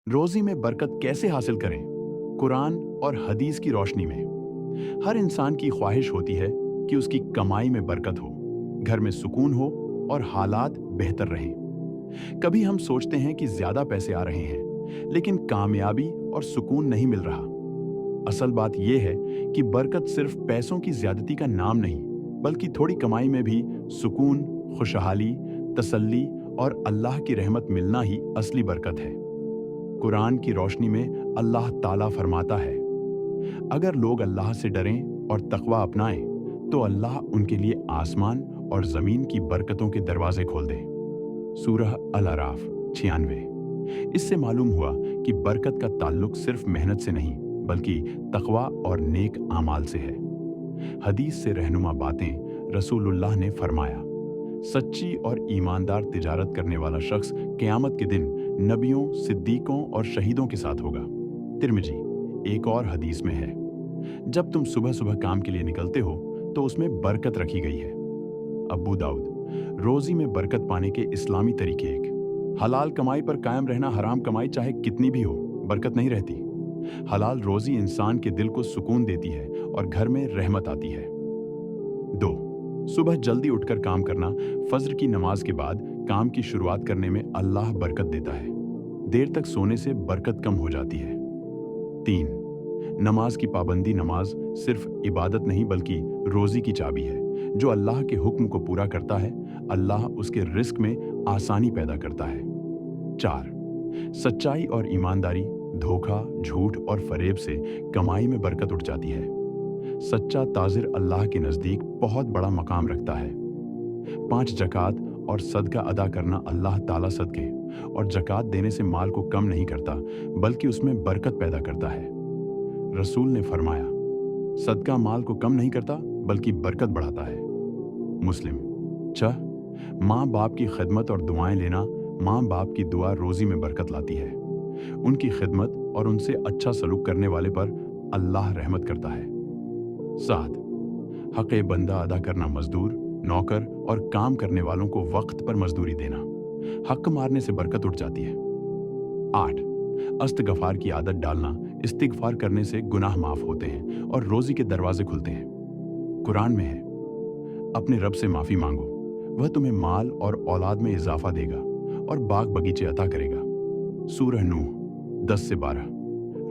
रोजी में बरकत कैसे हासिल करें? कुरान और हदीस की रोशनी में हर इंसान की ख्वाहिश होती है कि उसकी कमाई में बरकत हो, घर में सुकून हो और हालात बेहतर रहें। कभी हम सोचते हैं कि ज्यादा पैसे आ रहे हैं, लेकिन कामयाबी और सुकून नहीं मिल रहा। असल बात यह है कि बरकत सिर्फ पैसों की ज्यादती का नाम नहीं, बल्कि थोड़ी कमाई में भी सुकून, खुशहाली, तसल्ली और अल्लाह की रहमत मिलना ही असली बरकत है। कुरान की रोशनी में अल्लाह ताला फरमाता है, अगर लोग अल्लाह से डरें और तकवा अपनाएं, तो अल्लाह उनके लिए आसमान और जमीन की बरकतों के दरवाजे खोल दे। सूरह अल-अराफ 96। इससे मालूम हुआ कि बरकत का ताल्लुक सिर्फ मेहनत से नहीं, बल्कि तकवा और नेक आमाल से है। हदीस से रहनुमा बातें रसूलुल्लाह ने फरमाया, सच्ची और ईमानदार तिजारत करने वाला शख्स क़यामत के दिन नबियों, सिद्दीकों और शहीदों के साथ होगा। तिर्मिजी। एक और हदीस में है, जब तुम सुबह सुबह काम के लिए निकलते हो तो उसमें बरकत रखी गई है। अबू दाऊद। रोजी में बरकत पाने के इस्लामी तरीके। एक, हलाल कमाई पर कायम रहना। हराम कमाई चाहे कितनी भी हो, बरकत नहीं रहती। हलाल रोजी इंसान के दिल को सुकून देती है और घर में रहमत आती है। दो, सुबह जल्दी उठकर काम करना। फज्र की नमाज के बाद काम की शुरुआत करने में अल्लाह बरकत देता है। देर तक सोने से बरकत कम हो जाती है। तीन, नमाज की पाबंदी। नमाज सिर्फ इबादत नहीं, बल्कि रोजी की चाबी है। जो अल्लाह के हुक्म को पूरा करता है, अल्लाह उसके रिस्क में आसानी पैदा करता है। चार, सच्चाई और ईमानदारी। धोखा, झूठ और फरेब से कमाई में बरकत उठ जाती है। सच्चा ताजिर अल्लाह के नज़दीक बहुत बड़ा मकाम रखता है। पांच, ज़कात और सदका अदा करना। अल्लाह ताला सदके और ज़कात देने से माल को कम नहीं करता, बल्कि उसमें बरकत पैदा करता है। रसूल ने फरमाया, सदका माल को कम नहीं करता, बल्कि बरकत बढ़ाता है। मुस्लिम। छह, माँ बाप की खिदमत और दुआएं लेना। माँ बाप की दुआ रोजी में बरकत लाती है। उनकी खिदमत और उनसे अच्छा सलूक करने वाले पर अल्लाह रहमत करता है। सात, हक़ बंदा अदा करना। मजदूर, नौकर और काम करने वालों को वक्त पर मजदूरी देना। हक मारने से बरकत उठ जाती है। आठ, अस्तगफार की आदत डालना। इस्तिगफार करने से गुनाह माफ होते हैं और रोजी के दरवाजे खुलते हैं। कुरान में है, अपने रब से माफी मांगो, वह तुम्हें माल और औलाद में इजाफा देगा और बाग बगीचे अता करेगा। सूरह नूह 10 से 12।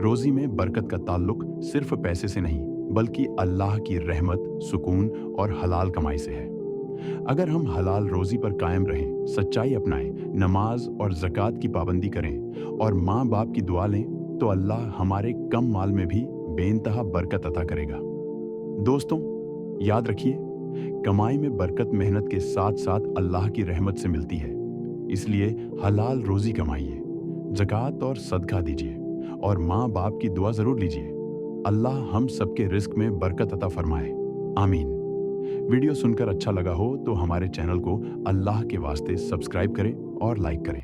रोजी में बरकत का ताल्लुक सिर्फ पैसे से नहीं, बल्कि अल्लाह की रहमत, सुकून और हलाल कमाई से है। अगर हम हलाल रोजी पर कायम रहें, सच्चाई अपनाएं, नमाज और ज़कात की पाबंदी करें और माँ बाप की दुआ लें, तो अल्लाह हमारे कम माल में भी बेइंतहा बरकत अता करेगा। दोस्तों, याद रखिए, कमाई में बरकत मेहनत के साथ साथ अल्लाह की रहमत से मिलती है। इसलिए हलाल रोजी कमाइए, ज़कात और सदका दीजिए और माँ बाप की दुआ ज़रूर लीजिए। अल्लाह हम सबके रिस्क में बरकत अता फरमाए। आमीन। वीडियो सुनकर अच्छा लगा हो तो हमारे चैनल को अल्लाह के वास्ते सब्सक्राइब करें और लाइक करें।